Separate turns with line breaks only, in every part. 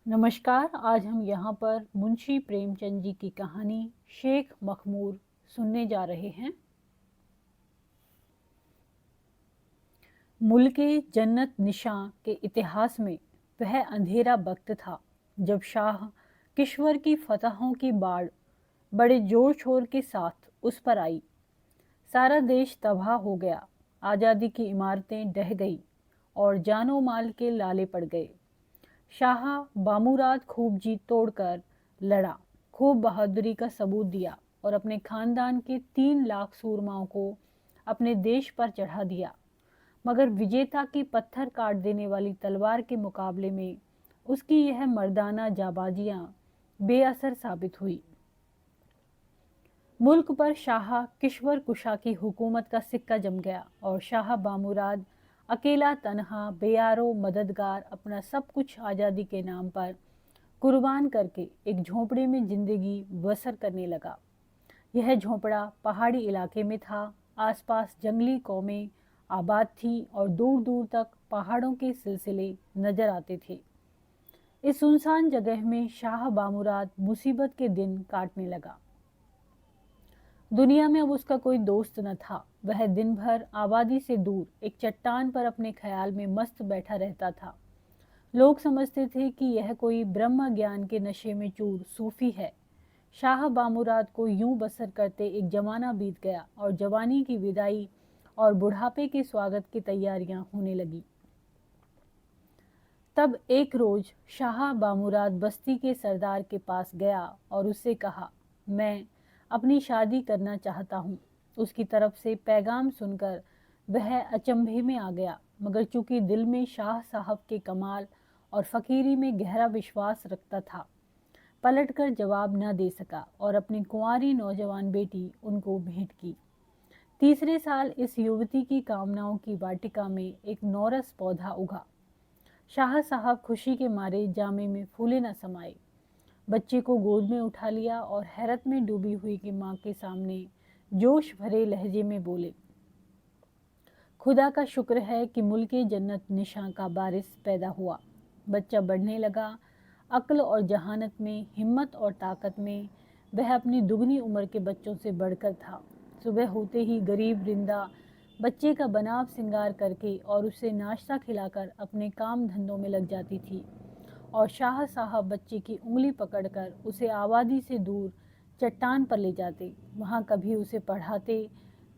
नमस्कार। आज हम यहाँ पर मुंशी प्रेमचंद जी की कहानी शेख मखमूर सुनने जा रहे हैं। मुल्के जन्नत निशां के इतिहास में वह अंधेरा वक्त था जब शाह किश्वर की फतहों की बाढ़ बड़े जोर शोर के साथ उस पर आई। सारा देश तबाह हो गया। आज़ादी की इमारतें ढह गई और जानो माल के लाले पड़ गए। शाह बामुराद खूब जी तोड़कर लड़ा, खूब बहादुरी का सबूत दिया और अपने खानदान के 3 लाख सूरमाओं को अपने देश पर चढ़ा दिया। मगर विजेता की पत्थर काट देने वाली तलवार के मुकाबले में उसकी यह मर्दाना जाबाजियां बेअसर साबित हुई। मुल्क पर शाह किश्वर कुशा की हुकूमत का सिक्का जम गया और शाह बामुराद अकेला तनहा बेयारो मददगार अपना सब कुछ आज़ादी के नाम पर कुर्बान करके एक झोंपड़े में जिंदगी बसर करने लगा। यह झोंपड़ा पहाड़ी इलाके में था। आसपास जंगली कौमें आबाद थी और दूर दूर तक पहाड़ों के सिलसिले नजर आते थे। इस सुनसान जगह में शाह बामुराद मुसीबत के दिन काटने लगा। दुनिया में अब उसका कोई दोस्त न था। वह दिन भर आबादी से दूर एक चट्टान पर अपने ख्याल में मस्त बैठा रहता था। लोग समझते थे कि यह कोई ब्रह्म ज्ञान के नशे में चूर सूफी है। शाह बामुराद को यूं बसर करते एक जमाना बीत गया और जवानी की विदाई और बुढ़ापे के स्वागत की तैयारियां होने लगी। तब एक रोज शाह बामुराद बस्ती के सरदार के पास गया और उससे कहा, मैं अपनी शादी करना चाहता हूँ। उसकी तरफ से पैगाम सुनकर वह अचंभे में आ गया, मगर चूंकि दिल में शाह साहब के कमाल और फकीरी में गहरा विश्वास रखता था, पलटकर जवाब न दे सका और अपनी कुंवारी नौजवान बेटी उनको भेंट की। तीसरे साल इस युवती की कामनाओं की वाटिका में एक नौरस पौधा उगा। शाह साहब खुशी के मारे जामे में फूले न समाये। बच्चे को गोद में उठा लिया और हैरत में डूबी हुई की माँ के सामने जोश भरे लहजे में बोले, खुदा का शुक्र है कि मुल्के जन्नत निशां का बारिश पैदा हुआ। बच्चा बढ़ने लगा। अक्ल और जहानत में, हिम्मत और ताकत में वह अपनी दुगनी उम्र के बच्चों से बढ़कर था। सुबह होते ही गरीब रिंदा बच्चे का बनाव सिंगार करके और उसे नाश्ता खिलाकर अपने काम धंधों में लग जाती थी और शाह साहब बच्चे की उंगली पकड़कर उसे आबादी से दूर चट्टान पर ले जाते। वहाँ कभी उसे पढ़ाते,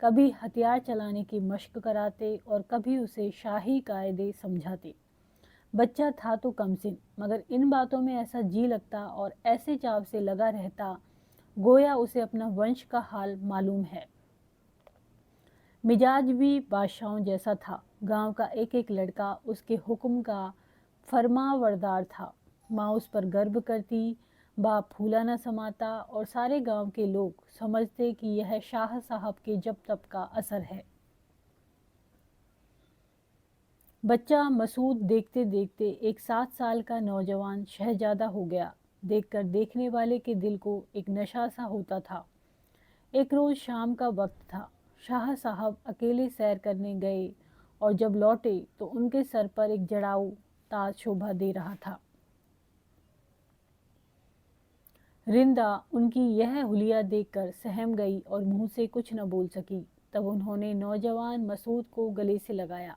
कभी हथियार चलाने की मशक कराते और कभी उसे शाही कायदे समझाते। बच्चा था तो कमसिन, मगर इन बातों में ऐसा जी लगता और ऐसे चाव से लगा रहता गोया उसे अपना वंश का हाल मालूम है। मिजाज भी बादशाहों जैसा था। गांव का एक एक लड़का उसके हुक्म का फरमावरदार था। माँ उस पर गर्व करती, बाप फूला न समाता और सारे गांव के लोग समझते कि यह शाह साहब के जब तब का असर है। बच्चा मसूद देखते देखते एक 7 साल का नौजवान शहजादा हो गया। देखकर देखने वाले के दिल को एक नशा सा होता था। एक रोज शाम का वक्त था। शाह साहब अकेले सैर करने गए और जब लौटे तो उनके सर पर एक जड़ाऊ ताज शोभा दे रहा था। रिंदा उनकी यह हुलिया देखकर सहम गई और मुंह से कुछ न बोल सकी। तब उन्होंने नौजवान मसूद को गले से लगाया।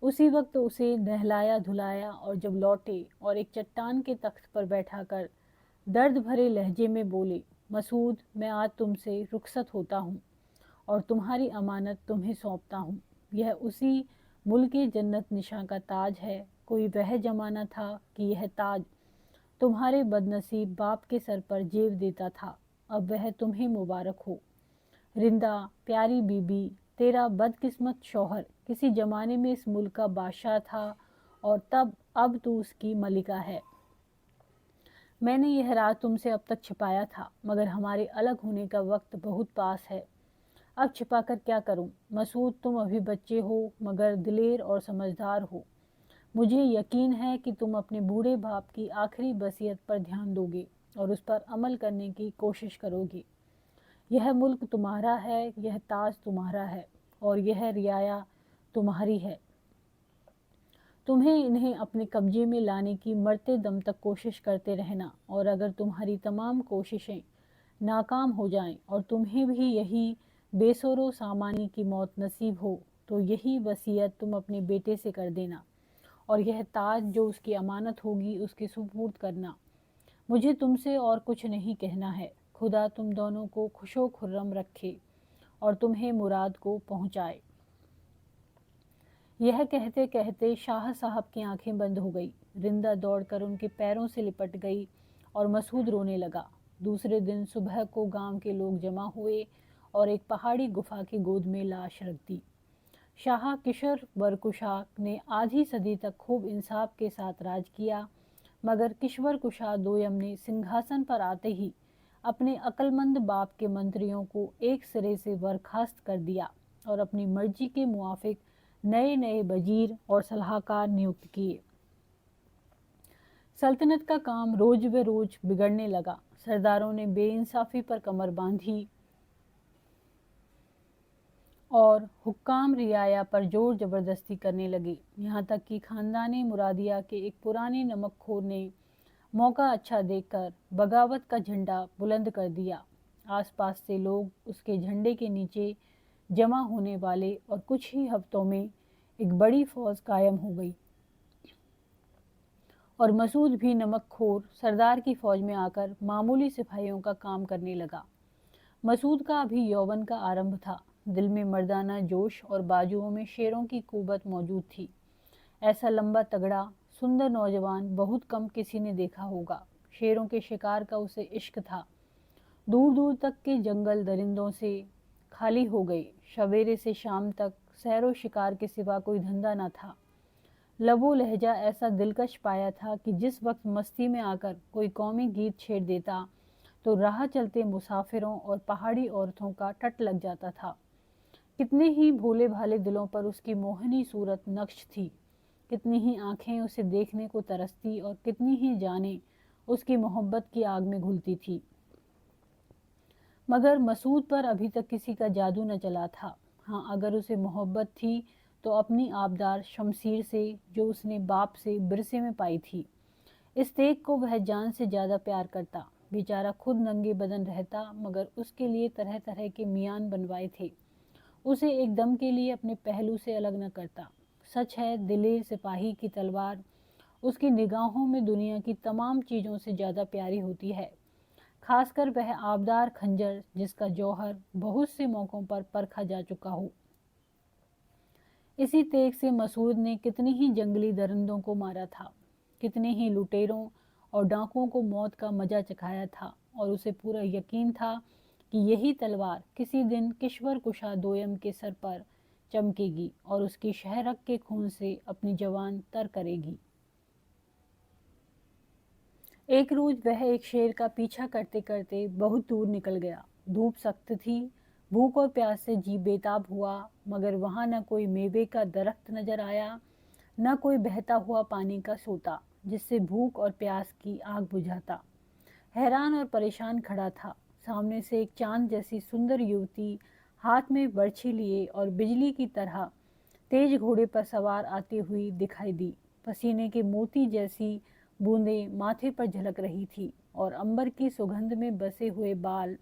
उसी वक्त उसे नहलाया धुलाया और जब लौटे और एक चट्टान के तख्त पर बैठाकर दर्द भरे लहजे में बोले, मसूद, मैं आज तुमसे रुखसत होता हूँ और तुम्हारी अमानत तुम्हें सौंपता हूँ। यह उसी मुल्के जन्नत निशां का ताज है। कोई वह जमाना था कि यह ताज तुम्हारे बदनसीब बाप के सर पर जेब देता था। अब वह तुम्हें मुबारक हो। रिंदा, प्यारी बीबी, तेरा बदकिस्मत शौहर किसी जमाने में इस मुल्क का बादशाह था और तब अब तू उसकी मलिका है। मैंने यह राज तुमसे अब तक छिपाया था, मगर हमारे अलग होने का वक्त बहुत पास है। अब छिपाकर क्या करूं? मसूद, तुम अभी बच्चे हो मगर दिलेर और समझदार हो। मुझे यकीन है कि तुम अपने बूढ़े बाप की आखिरी वसीयत पर ध्यान दोगे और उस पर अमल करने की कोशिश करोगे। यह मुल्क तुम्हारा है, यह ताज तुम्हारा है और यह रियाया तुम्हारी है। तुम्हें इन्हें अपने कब्जे में लाने की मरते दम तक कोशिश करते रहना, और अगर तुम्हारी तमाम कोशिशें नाकाम हो जाएं और तुम्हें भी यही बेसोरो सामानी की मौत नसीब हो, तो यही वसीयत तुम अपने बेटे से कर देना, और यह ताज जो उसकी अमानत होगी उसके सुपुर्द करना। मुझे तुमसे और कुछ नहीं कहना है। खुदा तुम दोनों को खुशो खुर्रम रखे और तुम्हें मुराद को पहुंचाए। यह कहते कहते शाह साहब की आंखें बंद हो गई। रिंदा दौड़कर उनके पैरों से लिपट गई और मसूद रोने लगा। दूसरे दिन सुबह को गांव के लोग जमा हुए और एक पहाड़ी गुफा की गोद में लाश रख दी। शाह किशोर वरकुशा ने आधी सदी तक खूब इंसाफ के साथ राज किया, मगर किश्वर कुशा दोयम ने सिंहासन पर आते ही अपने अक्लमंद बाप के मंत्रियों को एक सिरे से बर्खास्त कर दिया और अपनी मर्जी के मुआफिक नए नए वजीर और सलाहकार नियुक्त किए। सल्तनत का काम रोज ब रोज बिगड़ने लगा। सरदारों ने बेइंसाफी पर कमर बांधी और हुक्काम रियाया पर जोर जबरदस्ती करने लगे। यहाँ तक कि खानदानी मुरादिया के एक पुराने नमकखोर ने मौका अच्छा देखकर बगावत का झंडा बुलंद कर दिया। आसपास से लोग उसके झंडे के नीचे जमा होने वाले और कुछ ही हफ्तों में एक बड़ी फौज कायम हो गई और मसूद भी नमकखोर सरदार की फौज में आकर मामूली सिपाहियों का काम करने लगा। मसूद का अभी यौवन का आरंभ था। दिल में मर्दाना जोश और बाजुओं में शेरों की कुव्वत मौजूद थी। ऐसा लंबा तगड़ा सुंदर नौजवान बहुत कम किसी ने देखा होगा। शेरों के शिकार का उसे इश्क था। दूर दूर तक के जंगल दरिंदों से खाली हो गए। सवेरे से शाम तक सैरो शिकार के सिवा कोई धंधा न था। लबो लहजा ऐसा दिलकश पाया था कि जिस वक्त मस्ती में आकर कोई कौमी गीत छेड़ देता तो राह चलते मुसाफिरों और पहाड़ी औरतों का टट लग जाता था। कितने ही भोले भाले दिलों पर उसकी मोहनी सूरत नक्श थी। कितनी ही आंखें उसे देखने को तरसती और कितनी ही जानें उसकी मोहब्बत की आग में घुलती थी। मगर मसूद पर अभी तक किसी का जादू न चला था। हाँ, अगर उसे मोहब्बत थी तो अपनी आबदार शमशीर से, जो उसने बाप से बिरसे में पाई थी। इस तेग को वह जान से ज्यादा प्यार करता। बेचारा खुद नंगे बदन रहता, मगर उसके लिए तरह तरह के मियान बनवाए थे। उसे एक दम के लिए अपने पहलू से अलग न करता। सच है, दिलेर सिपाही की तलवार उसकी निगाहों में दुनिया की तमाम चीजों से ज्यादा प्यारी होती है, खासकर वह आबदार खंजर जिसका जौहर बहुत से मौकों पर परखा जा चुका हो। इसी तेग से मसूद ने कितनी ही जंगली दरिंदों को मारा था, कितने ही लुटेरों और डाकुओं को मौत का मजा चखाया था, और उसे पूरा यकीन था कि यही तलवार किसी दिन किश्वर कुशा दोयम के सर पर चमकेगी और उसकी शहरक के खून से अपनी जवान तर करेगी। एक रोज वह एक शेर का पीछा करते करते बहुत दूर निकल गया। धूप सख्त थी, भूख और प्यास से जी बेताब हुआ, मगर वहां न कोई मेवे का दरख्त नजर आया, न कोई बहता हुआ पानी का सोता जिससे भूख और प्यास की आग बुझाता। हैरान और परेशान खड़ा था। सामने से एक चांद जैसी सुंदर युवती हाथ में बर्छी लिए और बिजली की तरह तेज घोड़े पर सवार आती हुई दिखाई दी। पसीने के मोती जैसी बूंदें माथे पर झलक रही थी और अंबर की सुगंध में बसे हुए बाल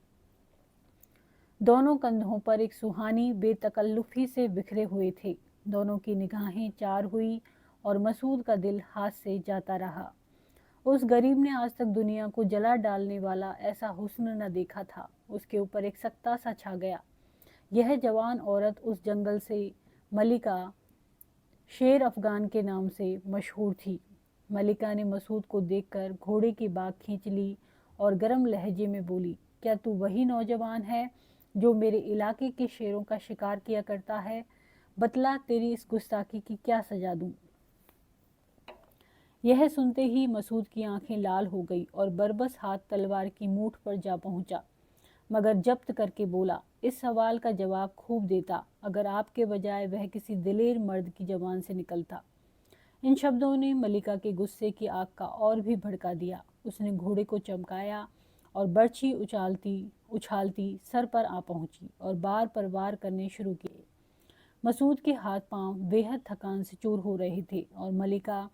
दोनों कंधों पर एक सुहानी बेतकल्लुफी से बिखरे हुए थे। दोनों की निगाहें चार हुई और मसूद का दिल हाथ से जाता रहा। उस गरीब ने आज तक दुनिया को जला डालने वाला ऐसा हुस्न न देखा था। उसके ऊपर एक सख्ता सा छा गया। यह जवान औरत उस जंगल से मलिका शेर अफगान के नाम से मशहूर थी। मलिका ने मसूद को देखकर घोड़े की बाग खींच ली और गर्म लहजे में बोली, क्या तू वही नौजवान है जो मेरे इलाके के शेरों का शिकार किया करता है? बतला, तेरी इस गुस्ताखी की क्या सजा दूं? यह सुनते ही मसूद की आंखें लाल हो गई और बरबस हाथ तलवार की मूठ पर जा पहुंचा, मगर जब्त करके बोला, इस सवाल का जवाब खूब देता अगर आपके बजाय वह किसी दिलेर मर्द की जबान से निकलता। इन शब्दों ने मलिका के गुस्से की आग का और भी भड़का दिया। उसने घोड़े को चमकाया और बर्छी उछालती उछालती सर पर आ पहुंची और बार पर वार करने शुरू किए। मसूद के हाथ पांव बेहद थकान से चूर हो रहे थे और मलिका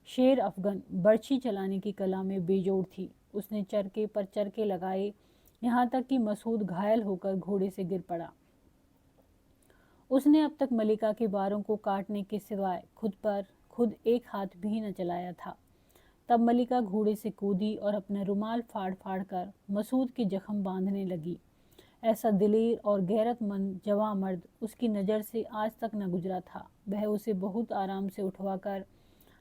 शेर अफगन बर्छी चलाने की कला में बेजोड़ थी। उसने चरके पर चरके लगाए, यहाँ तक कि मसूद घायल होकर घोड़े से गिर पड़ा। उसने अब तक मलिका के बारों को काटने के सिवाय खुद एक हाथ भी न चलाया था। तब मलिका घोड़े से कूदी और अपना रुमाल फाड़ फाड़ कर मसूद के जख्म बांधने लगी। ऐसा दिलेर और गैरतमंद जवां मर्द उसकी नज़र से आज तक न गुजरा था। वह उसे बहुत आराम से उठवाकर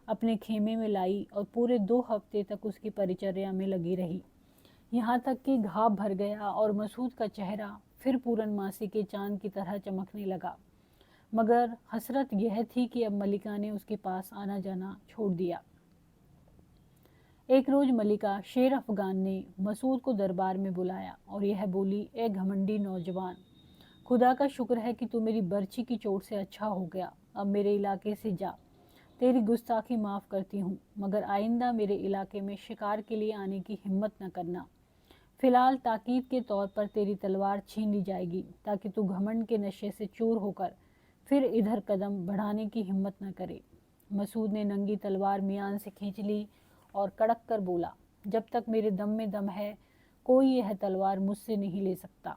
अपने खेमे में लाई और पूरे 2 हफ्ते तक उसकी परिचर्या में लगी रही। यहाँ तक कि घाव भर गया और मसूद का चेहरा फिर पूरनमासी के चांद की तरह चमकने लगा। मगर हसरत यह थी कि अब मलिका ने उसके पास आना जाना छोड़ दिया। एक रोज मलिका शेर अफगान ने मसूद को दरबार में बुलाया और यह बोली, ए घमंडी नौजवान, खुदा का शुक्र है कि तू मेरी बर्छी की चोट से अच्छा हो गया। अब मेरे इलाके से जा। तेरी गुस्ताखी माफ़ करती हूँ, मगर आइंदा मेरे इलाके में शिकार के लिए आने की हिम्मत न करना। फिलहाल ताकीद के तौर पर तेरी तलवार छीन ली जाएगी ताकि तू घमंड के नशे से चूर होकर फिर इधर कदम बढ़ाने की हिम्मत न करे। मसूद ने नंगी तलवार मियान से खींच ली और कड़क कर बोला, जब तक मेरे दम में दम है कोई यह तलवार मुझसे नहीं ले सकता।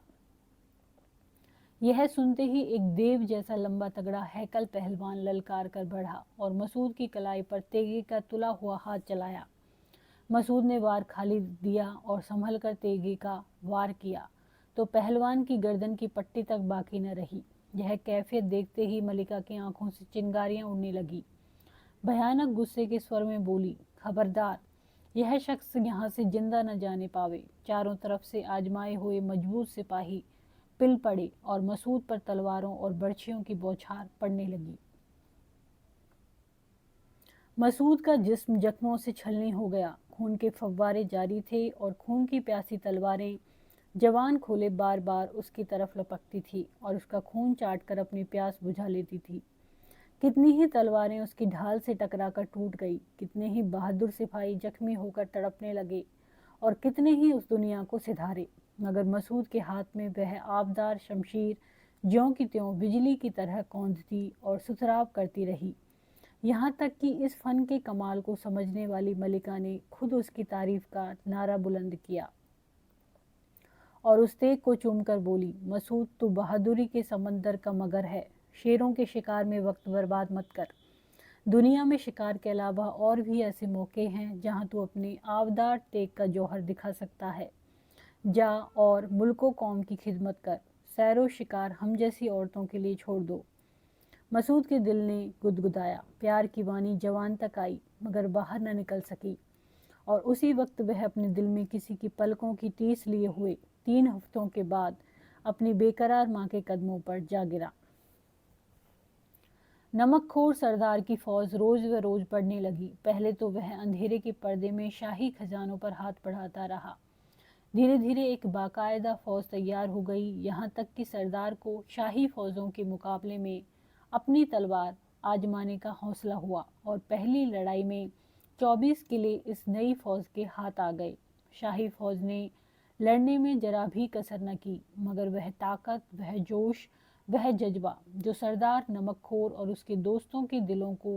यह सुनते ही एक देव जैसा लंबा तगड़ा हैकल पहलवान ललकार कर बढ़ा और मसूद की कलाई पर तेगे का तुला हुआ हाथ चलाया। मसूद ने वार खाली दिया और संभल कर तेगे का वार किया तो पहलवान की गर्दन की पट्टी तक बाकी न रही। यह कैफियत देखते ही मलिका की आंखों से चिंगारियां उड़ने लगी। भयानक गुस्से के स्वर में बोली, खबरदार, यह शख्स यहाँ से जिंदा न जाने पावे। चारों तरफ से आजमाए हुए मजबूत सिपाही पिल पड़े और मसूद पर तलवारों और बर्छियों की बौछार पड़ने लगी। मसूद का जिस्म जख्मों से छलनी हो गया। खून के फव्वारे जारी थे और खून की प्यासी तलवारें जवान खोले बार बार उसकी तरफ लपकती थी और उसका खून चाट कर अपनी प्यास बुझा लेती थी। कितनी ही तलवारें उसकी ढाल से टकराकर टूट गई, कितने ही बहादुर सिपाही जख्मी होकर तड़पने लगे और कितने ही उस दुनिया को सिधारे। मगर मसूद के हाथ में वह आबदार शमशीर ज्यों की त्यों बिजली की तरह कौंधती और सुथराव करती रही। यहाँ तक कि इस फन के कमाल को समझने वाली मलिका ने खुद उसकी तारीफ का नारा बुलंद किया और उस तेग को चूमकर बोली, मसूद, तू बहादुरी के समंदर का मगर है। शेरों के शिकार में वक्त बर्बाद मत कर। दुनिया में शिकार के अलावा और भी ऐसे मौके हैं जहां तू अपने आवदार तेग का जौहर दिखा सकता है। जा और मुल्को कौम की खिदमत कर। सैरो शिकार हम जैसी औरतों के लिए छोड़ दो। मसूद के दिल ने गुदगुदाया। प्यार की वाणी जवान तक आई मगर बाहर न निकल सकी और उसी वक्त वह अपने दिल में किसी की पलकों की टीस लिए हुए 3 हफ्तों के बाद अपनी बेकरार माँ के कदमों पर जा गिरा। नमकखोर सरदार की फौज रोज व रोज बढ़ने लगी। पहले तो वह अंधेरे के पर्दे में शाही खजानों पर हाथ बढ़ाता रहा। धीरे धीरे एक बाकायदा फौज तैयार हो गई, यहाँ तक कि सरदार को शाही फौजों के मुकाबले में अपनी तलवार आजमाने का हौसला हुआ और पहली लड़ाई में 24 किले इस नई फौज के हाथ आ गए। शाही फौज ने लड़ने में जरा भी कसर न की, मगर वह ताकत, वह जोश, वह जज्बा जो सरदार नमकखोर और उसके दोस्तों के दिलों को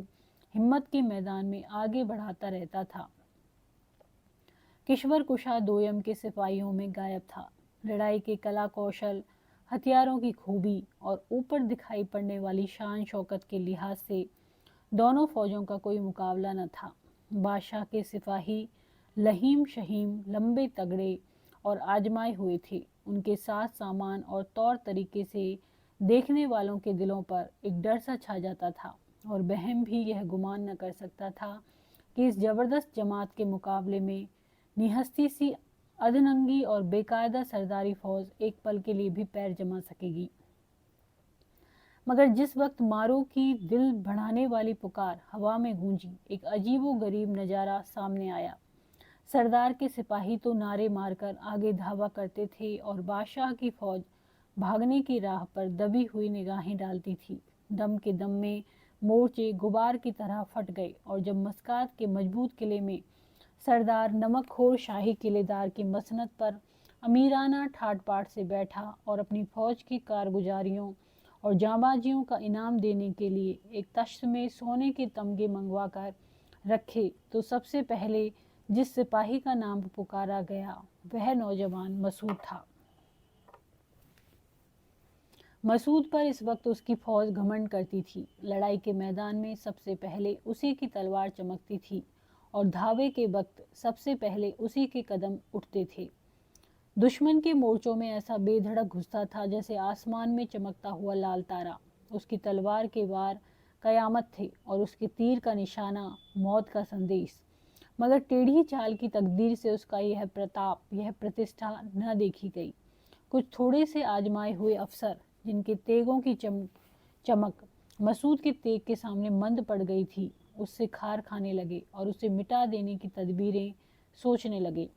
हिम्मत के मैदान में आगे बढ़ाता रहता था, किश्वर कुशा दोयम के सिपाहियों में गायब था। लड़ाई के कला कौशल, हथियारों की खूबी और ऊपर दिखाई पड़ने वाली शान शौकत के लिहाज से दोनों फौजों का कोई मुकाबला न था। बादशाह के सिपाही लहीम शहीम, लंबे तगड़े और आजमाए हुए थे। उनके साथ सामान और तौर तरीके से देखने वालों के दिलों पर एक डर सा छा जाता था और बहम भी यह गुमान न कर सकता था कि इस जबरदस्त जमात के मुकाबले में निहस्ती सी अधनंगी और बेकायदा सरदारी फौज एक पल के लिए भी पैर जमा सकेगी। मगर जिस वक्त मारो की दिल बढ़ाने वाली पुकार हवा में गूंजी, एक अजीबो गरीब नज़ारा सामने आया। सरदार के सिपाही तो नारे मारकर आगे धावा करते थे और बादशाह की फौज भागने की राह पर दबी हुई निगाहें डालती थी। दम के दम में मोर्चे गुबार की तरह फट गए और जब मस्कात के मजबूत किले में सरदार नमकखोर शाही किलेदार की मसनद पर अमीराना ठाट बाट से बैठा और अपनी फौज की कारगुजारियों और जांबाजियों का इनाम देने के लिए एक तश्त में सोने के तमगे मंगवा कर रखे तो सबसे पहले जिस सिपाही का नाम पुकारा गया वह नौजवान मसूद था। मसूद पर इस वक्त उसकी फौज घमंड करती थी। लड़ाई के मैदान में सबसे पहले उसी की तलवार चमकती थी और धावे के वक्त सबसे पहले उसी के कदम उठते थे। दुश्मन के मोर्चों में ऐसा बेधड़क घुसता था जैसे आसमान में चमकता हुआ लाल तारा। उसकी तलवार के वार कयामत थे और उसके तीर का निशाना मौत का संदेश। मगर टेढ़ी चाल की तकदीर से उसका यह प्रताप, यह प्रतिष्ठा न देखी गई। कुछ थोड़े से आजमाए हुए अफसर जिनके तेगों की चमक मसूद के तेग के सामने मंद पड़ गई थी, उससे खार खाने लगे और उसे मिटा देने की तदबीरें सोचने लगे।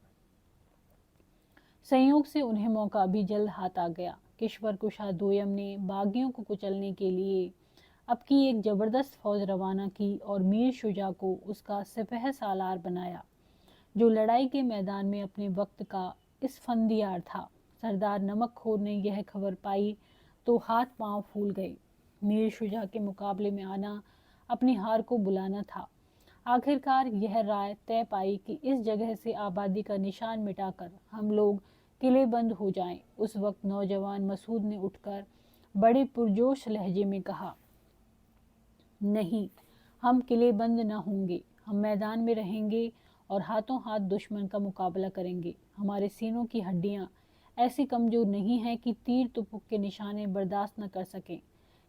संयोग से उन्हें मौका भी जल्द हाथ आ गया। किश्वर कुशा दोयम ने बागियों को कुचलने के लिए अब की एक जबरदस्त फौज रवाना की और मीर शुजा को उसका सिपह सालार बनाया, जो लड़ाई के मैदान में अपने वक्त का इस फंदियार था। सरदार नमकखोर ने यह खबर पाई तो हाथ पांव फूल गए। मीर शुजा के मुकाबले में आना अपनी हार को बुलाना था। आखिरकार यह राय तय पाई कि इस जगह से आबादी का निशान मिटाकर हम लोग किलेबंद हो जाएं। उस वक्त नौजवान मसूद ने उठकर बड़े पुरजोश लहजे में कहा, नहीं, हम किलेबंद न होंगे। हम मैदान में रहेंगे और हाथों हाथ दुश्मन का मुकाबला करेंगे। हमारे सीनों की हड्डियां ऐसी कमजोर नहीं है कि तीर तुपुक के निशाने बर्दाश्त न कर सकें।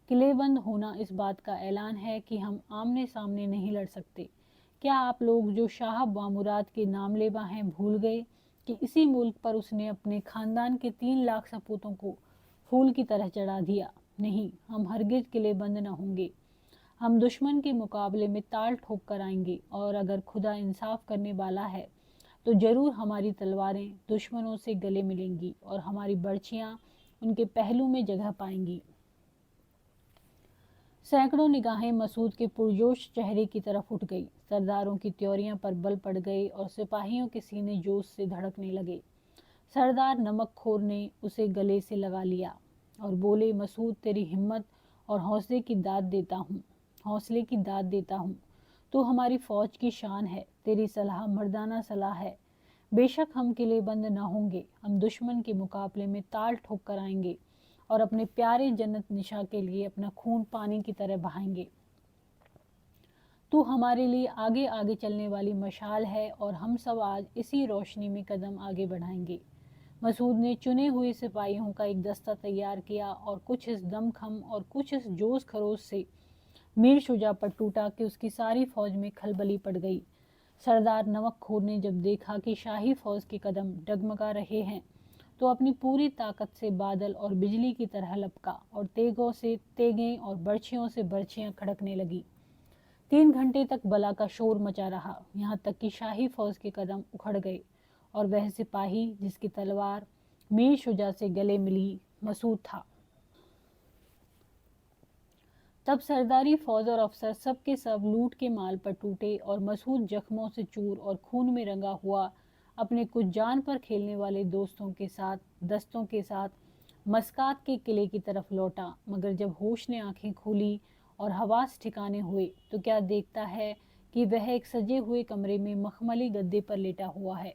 किलेबंद होना इस बात का ऐलान है कि हम आमने सामने नहीं लड़ सकते। क्या आप लोग जो शाह बामुराद के नामलेवा हैं भूल गए कि इसी मुल्क पर उसने अपने खानदान के 3 लाख सपूतों को फूल की तरह चढ़ा दिया? नहीं, हम हरगिज किलेबंद न होंगे। हम दुश्मन के मुकाबले में ताल ठोक कर आएंगे और अगर खुदा इंसाफ करने वाला है तो जरूर हमारी तलवारें दुश्मनों से गले मिलेंगी और हमारी बर्छियां उनके पहलू में जगह पाएंगी। सैकड़ों निगाहें मसूद के पुरजोश चेहरे की तरफ उठ गई। सरदारों की त्योरियां पर बल पड़ गए और सिपाहियों के सीने जोश से धड़कने लगे। सरदार नमकखोर ने उसे गले से लगा लिया और बोले, मसूद, तेरी हिम्मत और हौसले की दाद देता हूँ। तू हमारी फौज की शान है। तेरी सलाह मर्दाना सलाह है। बेशक हम किलेबंद न होंगे, हम दुश्मन के मुकाबले में ताल ठोक कर आएंगे और अपने प्यारे जन्नत निशा के लिए अपना खून पानी की तरह बहाएंगे। तू हमारे लिए आगे आगे चलने वाली मशाल है और हम सब आज इसी रोशनी में कदम आगे बढ़ाएंगे। मसूद ने चुने हुए सिपाहियों का एक दस्ता तैयार किया और कुछ इस दमखम और कुछ इस जोश खरोश से मीर शुजा पर टूटा कि उसकी सारी फौज में खलबली पड़ गई। सरदार नमकखोर ने जब देखा कि शाही फौज के कदम डगमगा रहे हैं तो अपनी पूरी ताकत से बादल और बिजली की तरह लपका और तेगों से तेगें और बर्छियों से बर्छियां खड़कने लगी। 3 घंटे तक बला का शोर मचा रहा, यहाँ तक कि शाही फौज के कदम उखड़ गए और वह सिपाही जिसकी तलवार मीर शुजा से गले मिली मसूद था। तब सरदारी फौज और अफसर सब के सब लूट के माल पर टूटे और मसूद जख्मों से चूर और खून में रंगा हुआ अपने कुछ जान पर खेलने वाले दस्तों के साथ मस्कात के किले की तरफ लौटा। मगर जब होश ने आंखें खोली और हवास ठिकाने हुए तो क्या देखता है कि वह एक सजे हुए कमरे में मखमली गद्दे पर लेटा हुआ है।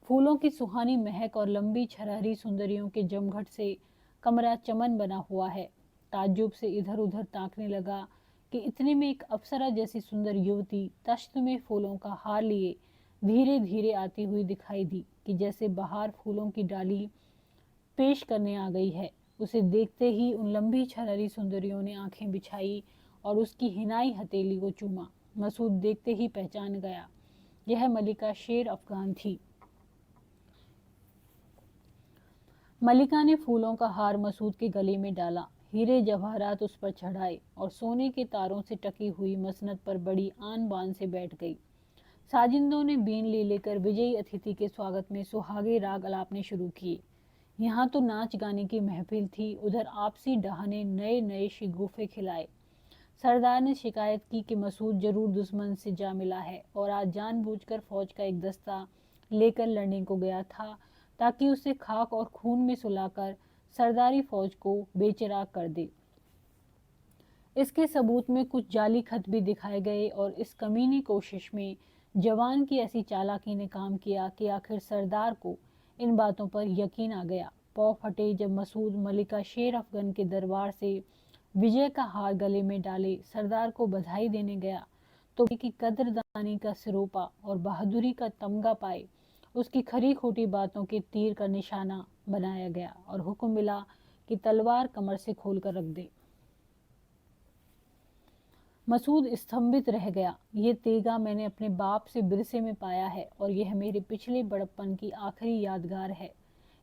फूलों की सुहानी महक और लंबी छरहरी सुंदरियों के जमघट से कमरा चमन बना हुआ है। ताज्जुब से इधर उधर ताकने लगा कि इतने में एक अप्सरा जैसी सुंदर युवती तश्त में फूलों का हार लिए धीरे धीरे आती हुई दिखाई दी कि जैसे बाहर फूलों की डाली पेश करने आ गई है। उसे देखते ही उन लंबी छरहरी सुंदरियों ने आंखें बिछाई और उसकी हिनाई हथेली को चूमा। मसूद देखते ही पहचान गया, यह मलिका शेर अफगान थी। मलिका ने फूलों का हार मसूद के गले में डाला, हीरे जवाहरात उस पर चढ़ाए और सोने के तारों से टकी हुई मसनद पर बड़ी आन बान से बैठ गई। साजिंदों ने बीन ले लेकर विजयी अतिथि के स्वागत में सुहागे राग अलापने शुरू किए। यहाँ तो नाच गाने की महफिल थी, उधर आपसी डहाने नए नए शिगुफे खिलाए। सरदार ने शिकायत की कि मसूद जरूर दुश्मन से जा मिला है और आज जानबूझकर फौज का एक दस्ता लेकर लड़ने को गया था ताकि उसे खाक और खून में सुलाकर सरदारी फौज को बेचिराग कर दे। इसके सबूत में कुछ जाली खत भी दिखाए गए और इस कमीनी कोशिश में जवान की ऐसी चालाकी ने काम किया कि आखिर सरदार को इन बातों पर यकीन आ गया। पौ फटे जब मसूद मलिका शेर अफगन के दरबार से विजय का हार गले में डाले सरदार को बधाई देने गया तो की कदरदानी का सिरोपा और बहादुरी का तमगा पाए उसकी खरी खोटी बातों के तीर का निशाना बनाया गया और हुक्म मिला कि तलवार कमर से खोलकर रख दे। मसूद स्तंभित रह गया। ये तेगा मैंने अपने बाप से बिरसे में पाया है और यह मेरे पिछले बड़प्पन की आखिरी यादगार है।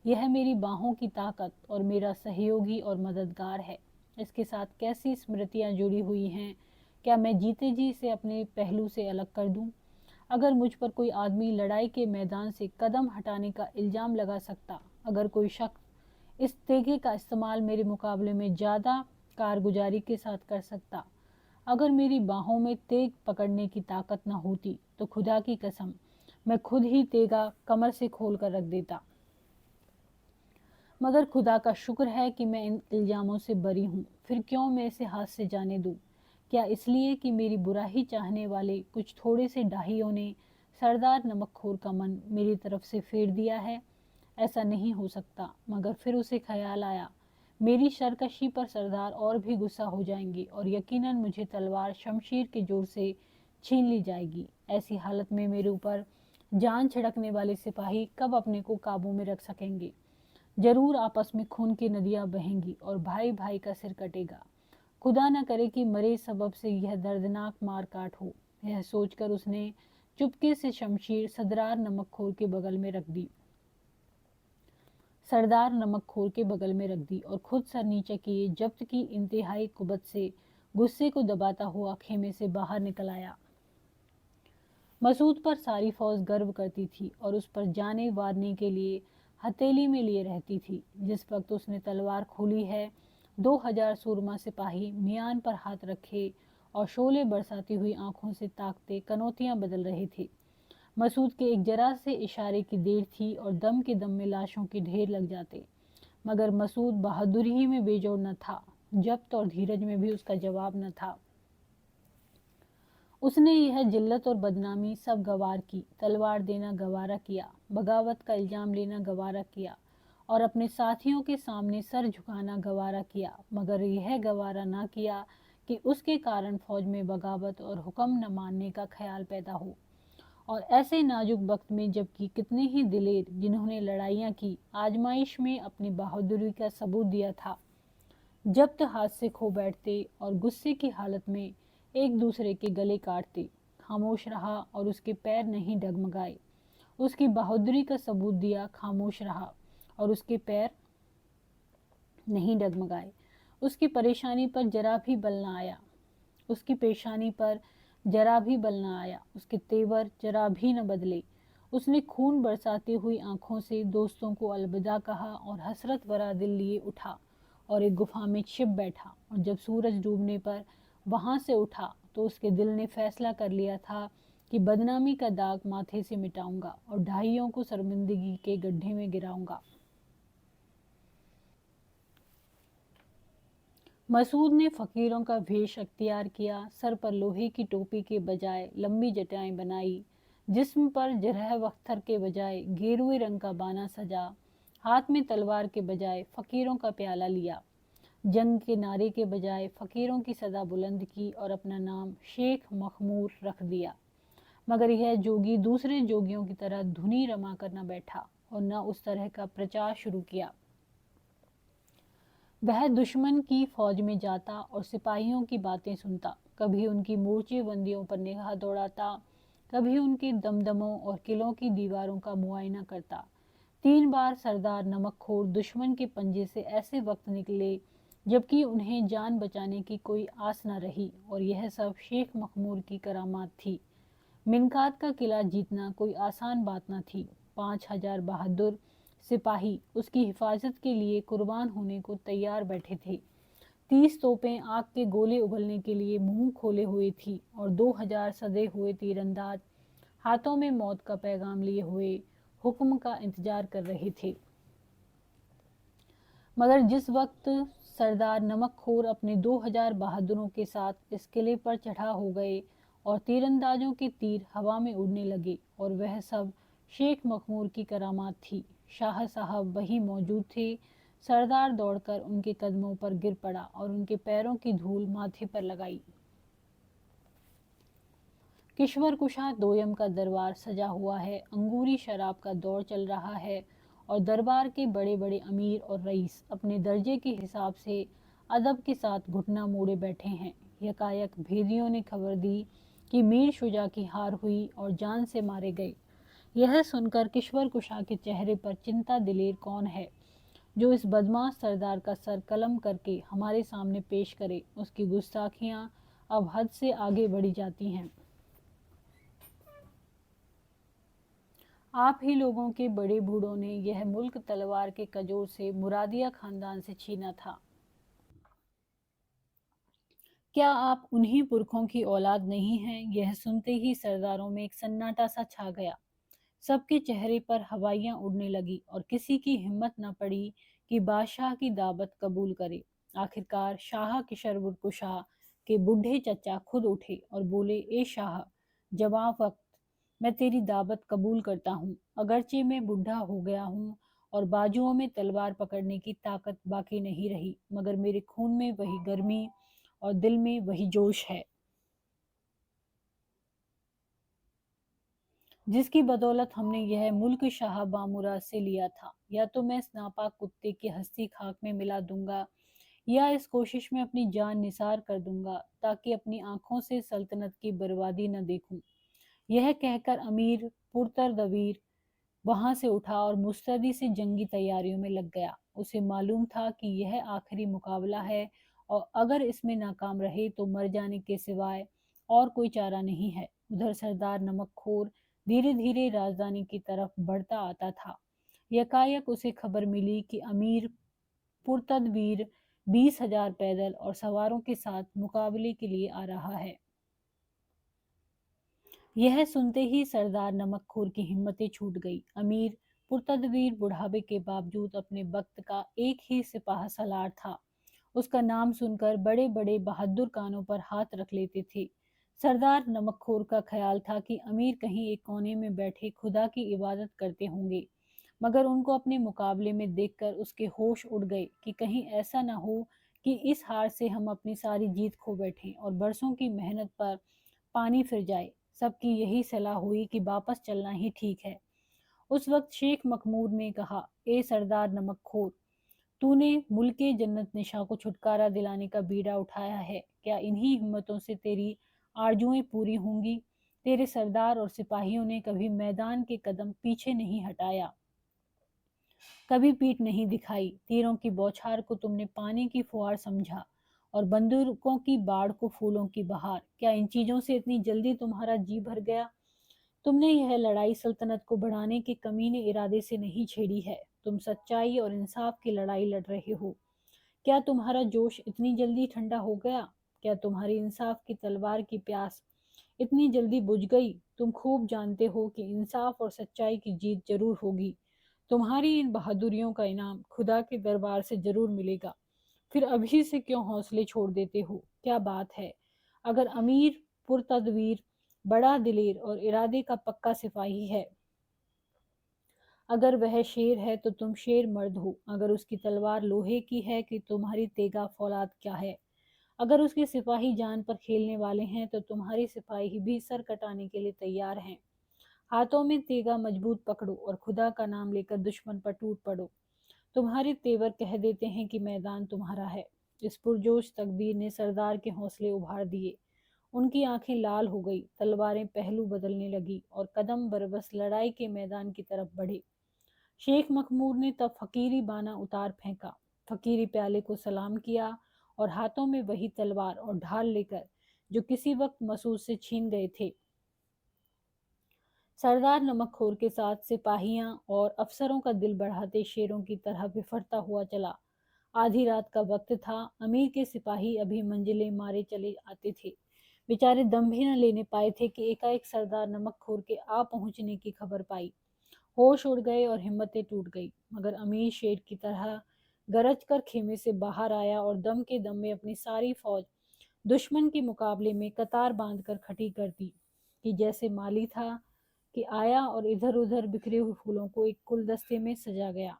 यह मेरी बाहों की ताकत और मेरा सहयोगी और मददगार है। इसके साथ कैसी स्मृतियां जुड़ी हुई हैं, क्या मैं जीते जी इसे अपने पहलू से अलग कर दूं? अगर मुझ पर कोई आदमी लड़ाई के मैदान से कदम हटाने का इल्जाम लगा सकता, अगर कोई शख्स इस तेगे का इस्तेमाल मेरे मुकाबले में ज़्यादा कारगुजारी के साथ कर सकता, अगर मेरी बाहों में तेग पकड़ने की ताकत न होती तो खुदा की कसम मैं खुद ही तेगा कमर से खोल कर रख देता। मगर खुदा का शुक्र है कि मैं इन इल्जामों से बरी हूँ। फिर क्यों मैं इसे हाथ से जाने दूँ? क्या इसलिए कि मेरी बुराई चाहने वाले कुछ थोड़े से डाहियों ने सरदार नमकखोर का मन मेरी तरफ से फेर दिया है? ऐसा नहीं हो सकता। मगर फिर उसे ख्याल आया, मेरी सरकशी पर सरदार और भी गुस्सा हो जाएंगे और यकीनन मुझे तलवार शमशीर के जोर से छीन ली जाएगी। ऐसी हालत में मेरे ऊपर जान छिड़कने वाले सिपाही कब अपने को काबू में रख सकेंगे? जरूर आपस में खून की नदियां बहेंगी और भाई भाई का सिर कटेगा। खुदा न करे कि मरे सबब से यह दर्दनाक मार काट हो। यह सोचकर उसने चुपके से शमशीर सरदार नमकखोर के बगल में रख दी सरदार नमकखोर के बगल में रख दी और खुद सर नीचे किए जब्त की इंतहाई कुबत से गुस्से को दबाता हुआ खेमे से बाहर निकल आया। मसूद पर सारी फौज गर्व करती थी और उस पर जाने वारने के लिए हथेली में लिए रहती थी। जिस वक्त उसने तलवार खोली है, 2000 सूरमा सिपाही मियान पर हाथ रखे और शोले बरसाती हुई आंखों से ताकते कनौतियां बदल रहे थे। मसूद के एक जरा से इशारे की देर थी और दम के दम में लाशों के ढेर लग जाते। मगर मसूद बहादुरी ही में बेजोड़ न था, जब्त और धीरज में भी उसका जवाब न था। उसने यह जिल्लत और बदनामी सब गवार की, तलवार देना गवारा किया, बगावत का इल्जाम लेना गवारा किया और अपने साथियों के सामने सर झुकाना गवारा किया। मगर यह गवारा ना किया कि उसके कारण फौज में बगावत और हुक्म न मानने का ख्याल पैदा हो। और ऐसे नाजुक वक्त में जबकि कितने ही दिलेर जिन्होंने लड़ाइयाँ की, आजमाइश में अपनी बहादुरी का सबूत दिया था, जब्त हाथ से खो बैठते और गुस्से की हालत में एक दूसरे के गले काटते। खामोश रहा और उसके पैर नहीं डगमगाए। उसकी बहादुरी का सबूत दिया, खामोश रहा और उसके पैर नहीं डगमगाए। उसकी परेशानी पर जरा भी बल न आया। उसकी पेशानी पर जरा भी बल न आया। उसके तेवर जरा भी न बदले। उसने खून बरसाती हुई आंखों से दोस्तों को अलविदा कहा और हसरत भरा दिल लिए उठा और एक गुफा में छिप बैठा। और जब सूरज डूबने पर वहां से उठा तो उसके दिल ने फैसला कर लिया था कि बदनामी का दाग माथे से मिटाऊंगा और ढाइयों को शर्मिंदगी के गड्ढे में गिराऊंगा। मसूद ने फकीरों का वेश अख्तियार किया। सर पर लोहे की टोपी के बजाय लंबी जटाएं बनाई, जिस्म पर जरह वख्तर के बजाय गेरुए रंग का बाना सजा, हाथ में तलवार के बजाय फकीरों का प्याला लिया, जंग के नारे के बजाय फकीरों की सदा बुलंद की और अपना नाम शेख मखमूर रख दिया। मगर यह जोगी दूसरे जोगियों की तरह धुनी रमा कर न बैठा और न उस तरह का प्रचार शुरू किया। वह दुश्मन की फौज में जाता और सिपाहियों की बातें सुनता, कभी उनकी मोर्चे बंदियों पर निगाह दौड़ाता, कभी उनके दमदमों और किलों की दीवारों का मुआयना करता। 3 बार सरदार नमकखोर दुश्मन के पंजे से ऐसे वक्त निकले जबकि उन्हें जान बचाने की कोई आस न रही और यह सब शेख मखमूर की करामात थी। मिनकात का किला जीतना कोई आसान बात न थी। 5000 बहादुर सिपाही उसकी हिफाजत के लिए कुर्बान होने को तैयार बैठे थे। 30 तोपें आग के गोले उगलने के लिए मुंह खोले हुए थी और 2000 सदे हुए तीरंदाज हाथों में मौत का पैगाम लिए हुए हुक्म का इंतजार कर रहे थे। मगर जिस वक्त सरदार नमकखोर अपने 2000 बहादुरों के साथ इस किले पर चढ़ा हो गए और तीरंदाजों के तीर हवा में उड़ने लगे और वह सब शेख मखमूर की करामात थी। शाह साहब वहीं मौजूद थे। सरदार दौड़कर उनके कदमों पर गिर पड़ा और उनके पैरों की धूल माथे पर लगाई। किश्वर कुशा दोयम का दरबार सजा हुआ है, अंगूरी शराब का दौर चल रहा है और दरबार के बड़े बड़े अमीर और रईस अपने दर्जे के हिसाब से अदब के साथ घुटना मोड़े बैठे हैं। यकायक भेदियों ने खबर दी कि मीर शुजा की हार हुई और जान से मारे गए। यह सुनकर किश्वर कुशा के चेहरे पर चिंता दिलेर कौन है जो इस बदमाश सरदार का सर कलम करके हमारे सामने पेश करे। उसकी गुस्ताखियां अब हद से आगे बढ़ी जाती हैं। आप ही लोगों के बड़े बूढ़ों ने यह मुल्क तलवार के कजोर से मुरादिया खानदान से छीना था। क्या आप उन्हीं पुरखों की औलाद नहीं हैं? यह सुनते ही सरदारों में एक सन्नाटा सा छा गया। सबके चेहरे पर हवाइयां उड़ने लगी और किसी की हिम्मत न पड़ी कि बादशाह की दावत कबूल करे। आखिरकार शाह किशोर कुशाह के बूढ़े चचा खुद उठे और बोले, ए शाह, जवाब वक्त मैं तेरी दावत कबूल करता हूँ, अगरचे मैं बूढ़ा हो गया हूँ और बाजुओं में तलवार पकड़ने की ताकत बाकी नहीं रही, मगर मेरे खून में वही गर्मी और दिल में वही जोश है जिसकी बदौलत हमने यह मुल्क शाह बामुराद से लिया था। या तो मैं इस नापाक कुत्ते की हस्ती खाक में मिला दूंगा या इस कोशिश में अपनी जान निसार कर दूंगा ताकि अपनी आंखों से सल्तनत की बर्बादी न देखूं। यह कहकर अमीर पुरतरदवीर वहां से उठा और मुस्तैदी से जंगी तैयारियों में लग गया। उसे मालूम था कि यह आखिरी मुकाबला है और अगर इसमें नाकाम रहे तो मर जाने के सिवाय और कोई चारा नहीं है। उधर सरदार नमकखोर धीरे धीरे राजधानी की तरफ बढ़ता आता था। यकायक उसे खबर मिली कि अमीर पुरतदवीर 20,000 पैदल और सवारों के साथ मुकाबले के लिए आ रहा है। यह सुनते ही सरदार नमकखोर की हिम्मतें छूट गई। अमीर पुरतदवीर बुढ़ापे के बावजूद अपने वक्त का एक ही सिपाह सलार था। उसका नाम सुनकर बड़े बड़े बहादुर कानों पर हाथ रख लेते थे। सरदार नमकखोर का ख्याल था कि अमीर कहीं एक कोने में बैठे खुदा की इबादत करते होंगे, मगर उनको अपने मुकाबले में देखकर उसके होश उड़ गए कि कहीं ऐसा न हो कि इस हार से हम अपनी सारी जीत खो बैठें और बरसों की मेहनत पर पानी फिर जाए। सबकी यही सलाह हुई कि वापस चलना ही ठीक है। उस वक्त शेख मखमूद ने कहा, ए सरदार नमकखोर, तूने मुल्के जन्नत निशा को छुटकारा दिलाने का बीड़ा उठाया है। क्या इन्हीं हिम्मतों से तेरी आरजुएं पूरी होंगी? तेरे सरदार और सिपाहियों ने कभी मैदान के कदम पीछे नहीं हटाया, कभी पीठ नहीं दिखाई। तीरों की बौछार को तुमने पानी की फुहार समझा और बंदूकों की बाढ़ को फूलों की बहार। क्या इन चीजों से इतनी जल्दी तुम्हारा जी भर गया? तुमने यह लड़ाई सल्तनत को बढ़ाने के कमीने इरादे से नहीं छेड़ी है, तुम सच्चाई और इंसाफ की लड़ाई लड़ रहे हो। क्या तुम्हारा जोश इतनी जल्दी ठंडा हो गया? क्या तुम्हारी इंसाफ की तलवार की प्यास इतनी जल्दी बुझ गई? तुम खूब जानते हो कि इंसाफ और सच्चाई की जीत जरूर होगी। तुम्हारी इन बहादुरियों का इनाम खुदा के दरबार से जरूर मिलेगा। फिर अभी से क्यों हौसले छोड़ देते हो? क्या बात है? अगर अमीर पुरतदवीर बड़ा दिलेर और इरादे का पक्का सिपाही है, अगर वह शेर है तो तुम शेर मर्द हो। अगर उसकी तलवार लोहे की है कि तुम्हारी तेगा फौलाद क्या है? अगर उसके सिपाही जान पर खेलने वाले हैं तो तुम्हारे सिपाही भी सर कटाने के लिए तैयार हैं। हाथों में तेगा मजबूत पकड़ो और खुदा का नाम लेकर दुश्मन पर टूट पड़ो। तुम्हारे तेवर कह देते हैं कि मैदान तुम्हारा है। इस पुरजोश तकदीर ने सरदार के हौसले उभार दिए। उनकी आंखें लाल हो गई, तलवारें पहलू बदलने लगी और कदम बरबस लड़ाई के मैदान की तरफ बढ़े। शेख मखमूर ने तब फकीरी बाना उतार फेंका, फकीरी प्याले को सलाम किया और हाथों में वही तलवार और ढाल लेकर जो किसी वक्त मसूद से छीन गए थे, सरदार नमकखोर के साथ सिपाहियां और अफसरों का दिल बढ़ाते शेरों की तरह बिफरता हुआ चला। आधी रात का वक्त था। अमीर के सिपाही अभी मंजिलें मारे चले आते थे। बेचारे दम भी न लेने पाए थे कि एकाएक सरदार नमकखोर के आ पहुंचने की खबर पाई। होश उड़ गए और हिम्मतें टूट गई, मगर अमीर शेर की तरह गरज कर खेमे से बाहर आया और दम के दम में अपनी सारी फौज दुश्मन के मुकाबले में कतार बांधकर खड़ी कर दी कि जैसे माली था कि आया और इधर उधर बिखरे हुए फूलों को एक गुलदस्ते में सजा गया।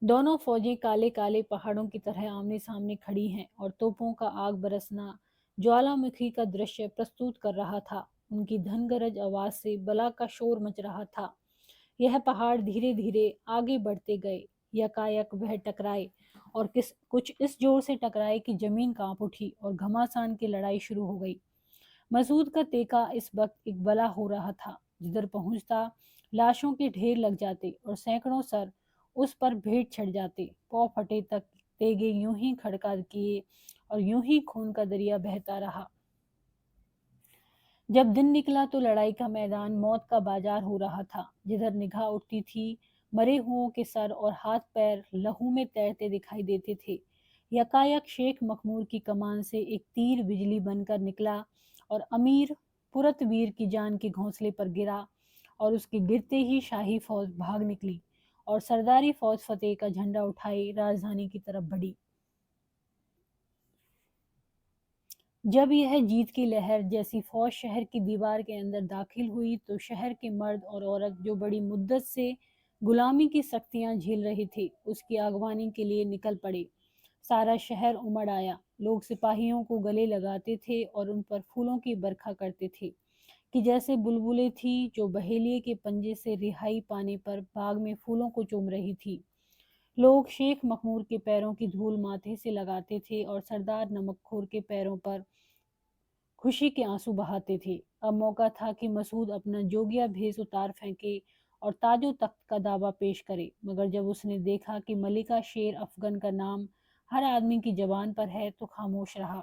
दोनों फौजें काले काले पहाड़ों की तरह आमने सामने खड़ी हैं और तोपों का आग बरसना ज्वालामुखी का दृश्य प्रस्तुत कर रहा था। उनकी धनगरज आवाज से बला का शोर मच रहा था। यह पहाड़ धीरे धीरे आगे बढ़ते गए। यकायक वह टकराए और कुछ इस जोर से टकराए कि जमीन कांप उठी और घमासान की लड़ाई शुरू हो गई। मसूद का तेका इस वक्त एक बला हो रहा था। जिधर पहुंचता लाशों के ढेर लग जाते और सैकड़ों सर उस पर भेंट चढ़ जाते। पौ फटे तक तेगे यूं ही खड़का किए और यूं ही खून का दरिया बहता रहा। जब दिन निकला तो लड़ाई का मैदान मौत का बाजार हो रहा था। जिधर निगाह उठती थी मरे हुओं के सर और हाथ पैर लहू में तैरते दिखाई देते थे। यकायक शेख मखमूर की कमान से एक तीर बिजली बनकर निकला और अमीर पुरतवीर की जान के घोंसले पर गिरा और उसके गिरते ही शाही फौज भाग निकली और सरदारी फौज फतेह का झंडा उठाए राजधानी की तरफ बढ़ी। जब यह जीत की लहर जैसी फौज शहर की दीवार के अंदर दाखिल हुई तो शहर के मर्द और औरत जो बड़ी मुद्दत से गुलामी की सख्तियां झेल रहे थे उसकी अगवानी के लिए निकल पड़े। सारा शहर उमड़ आया। लोग सिपाहियों को गले लगाते थे और उन पर फूलों की बरखा करते थे कि जैसे बुलबुलें थी जो बहेलिए के पंजे से रिहाई पाने पर बाग में फूलों को चूम रही थी। लोग शेख मखमूर के पैरों की धूल माथे से लगाते थे और सरदार नमकखोर के पैरों पर खुशी के आंसू बहाते थे। अब मौका था कि मसूद अपना जोगिया भेष उतार फेंके और ताजो तख्त का दावा पेश करे। मगर जब उसने देखा कि मलिका शेर अफगन का नाम हर आदमी की जबान पर है तो खामोश रहा।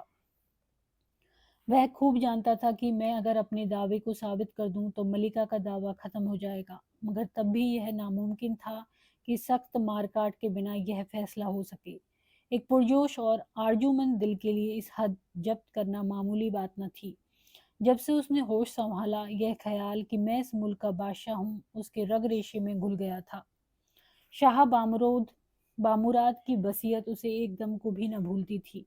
वह खूब जानता था कि मैं अगर अपने दावे को साबित कर दूं तो मलिका का दावा खत्म हो जाएगा। मगर तब भी यह नामुमकिन था कि सख्त मारकाट के बिना यह फैसला हो सके। एक पुरजोश और आरजूमंद दिल के लिए इस हद जब्त करना मामूली बात न थी। जब से उसने होश संभाला यह ख्याल कि मैं इस मुल्क का बादशाह हूँ उसके रग रेशे में घुल गया था। शाह बामुराद की बसियत उसे एक दम को भी न भूलती थी।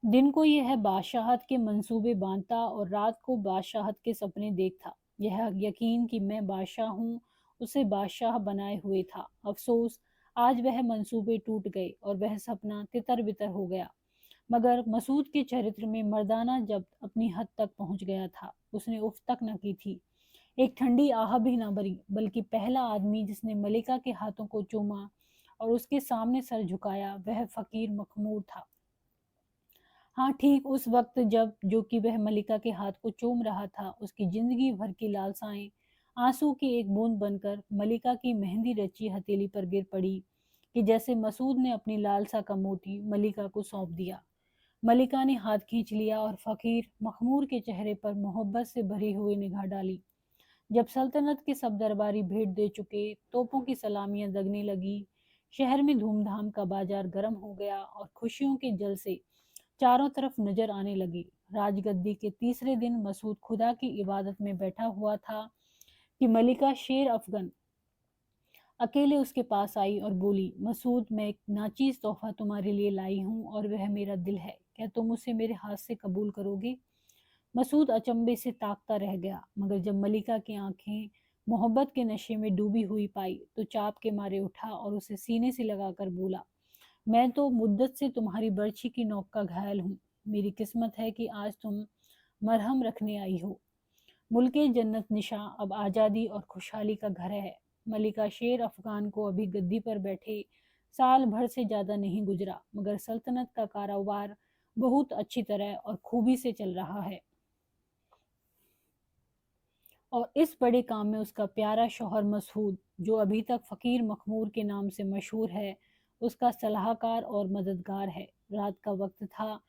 दिन को यह बादशाहत के मंसूबे बांधता और रात को बादशाहत के सपने देखता। यह यकीन कि मैं बादशाह हूँ उसे बादशाह बनाए हुए था। अफसोस आज वह मंसूबे टूट गए और वह सपना तितर बितर हो गया। मगर मसूद के चरित्र में मर्दाना जब अपनी हद तक पहुंच गया था। उसने उफ तक न की थी। एक ठंडी आह भी न भरी बल्कि पहला आदमी जिसने मलिका के हाथों को चूमा और उसके सामने सर झुकाया वह फकीर मखमूर था। हाँ, ठीक उस वक्त जब जो कि वह मलिका के हाथ को चूम रहा था उसकी जिंदगी भर की लालसाएं आंसू की एक बूंद बनकर मलिका की मेहंदी रची हथेली पर गिर पड़ी कि जैसे मसूद ने अपनी लालसा का मोती मलिका को सौंप दिया। मलिका ने हाथ खींच लिया और फकीर मखमूर के चेहरे पर मोहब्बत से भरी हुई निगाह डाली। जब सल्तनत के सब दरबारी भेंट दे चुके, तोपों की सलामियां दगने लगी, शहर में धूमधाम का बाजार गर्म हो गया और खुशियों के जल से चारों तरफ नजर आने लगी। राजगद्दी के तीसरे दिन मसूद खुदा की इबादत में बैठा हुआ था कि मलिका शेर अफगन अकेले उसके पास आई और बोली, मसूद, मैं एक नाचीज तोहफा तुम्हारे लिए लाई हूँ और वह मेरा दिल है। क्या तुम उसे मेरे हाथ से कबूल करोगे? मसूद अचंभे से ताकता रह गया। मगर जब मलिका की आंखें मोहब्बत के नशे में डूबी हुई पाई तो चाप के मारे उठा और उसे सीने से लगाकर बोला, मैं तो मुद्दत से तुम्हारी बर्छी की नोक का घायल हूँ। मेरी किस्मत है कि आज तुम मरहम रखने आई हो। मुल्के जन्नत निशा अब आज़ादी और खुशहाली का घर है। मलिका शेर अफगान को अभी गद्दी पर बैठे साल भर से ज़्यादा नहीं गुजरा, मगर सल्तनत का कारोबार बहुत अच्छी तरह और खूबी से चल रहा है। और इस बड़े काम में उसका प्यारा शौहर मसऊद, जो अभी तक फ़कीर मखमूर के नाम से मशहूर है, उसका सलाहकार और मददगार है। रात का वक्त था।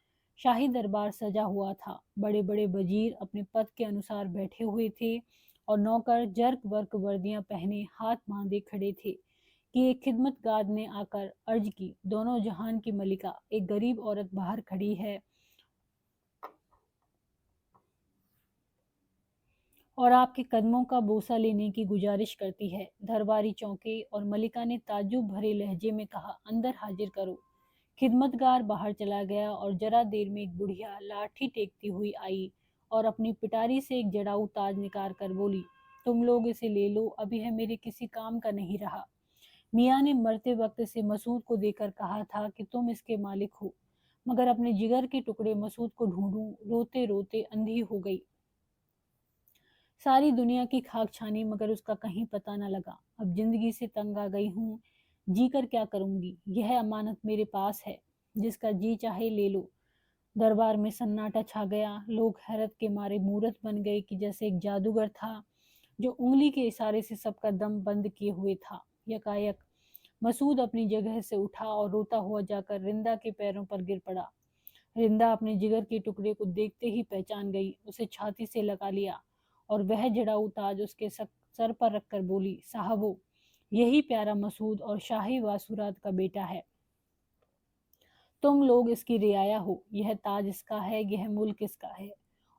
शाही दरबार सजा हुआ था। बड़े बड़े वजीर अपने पद के अनुसार बैठे हुए थे और नौकर जर्क वर्क वर्दियां पहने हाथ बांधे खड़े थे कि एक खिदमतगार ने आकर अर्ज की, दोनों जहान की मलिका, एक गरीब औरत बाहर खड़ी है और आपके कदमों का बोसा लेने की गुजारिश करती है। दरबारी चौंके और मलिका ने ताज्जुब भरे लहजे में कहा, अंदर हाजिर करो। खिदमतगार बाहर चला गया और जरा देर में एक बुढ़िया लाठी टेकती हुई आई और अपनी पिटारी से एक जड़ाऊ ताज निकाल कर बोली, तुम लोग इसे ले लो, अभी यह मेरे किसी काम का नहीं रहा। मियाँ ने मरते वक्त इसे मसूद को देकर कहा था कि तुम इसके मालिक हो, मगर अपने जिगर के टुकड़े मसूद को ढूंढूं, रोते रोते अंधी हो गई। सारी दुनिया की खाक छानी मगर उसका कहीं पता न लगा। अब जिंदगी से तंग आ गई हूँ, जी कर क्या करूंगी। यह अमानत मेरे पास है, जिसका जी चाहे ले लो। दरबार में सन्नाटा छा गया। लोग हैरत के मारे मूर्त बन गए कि जैसे एक जादूगर था जो उंगली के इशारे से सबका दम बंद किए हुए था। यकायक मसूद अपनी जगह से उठा और रोता हुआ जाकर रिंदा के पैरों पर गिर पड़ा। रिंदा अपने जिगर के टुकड़े को देखते ही पहचान गई, उसे छाती से लगा लिया और वह जड़ाऊ ताज उसके सर पर रखकर बोली, साहबो, यही प्यारा मसूद और शाही वासुरात का बेटा है। तुम लोग इसकी रियाया हो, यह ताज इसका है, यह मुल्क इसका है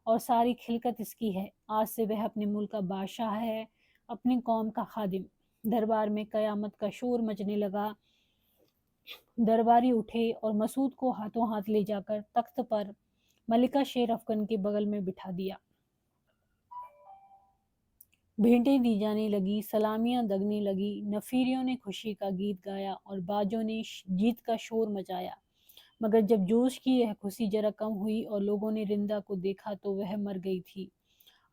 और सारी खिलकत इसकी है। आज से वह अपने मुल्क का बादशाह है, अपनी कौम का खादिम। दरबार में कयामत का शोर मचने लगा। दरबारी उठे और मसूद को हाथों हाथ ले जाकर तख्त पर मलिका शेर अफगन के बगल में बिठा दिया। भेंटें दी जाने लगी, सलामियां दगने लगी, नफीरियों ने खुशी का गीत गाया और बाजों ने जीत का शोर मचाया। मगर जब जोश की यह खुशी जरा कम हुई और लोगों ने रिंदा को देखा तो वह मर गई थी।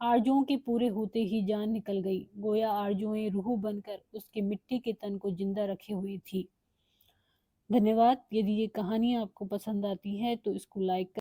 आरजुओं के पूरे होते ही जान निकल गई, गोया आरजुएं रूह बनकर उसके मिट्टी के तन को जिंदा रखे हुए थी। धन्यवाद। यदि ये कहानी आपको पसंद आती है तो इसको लाइक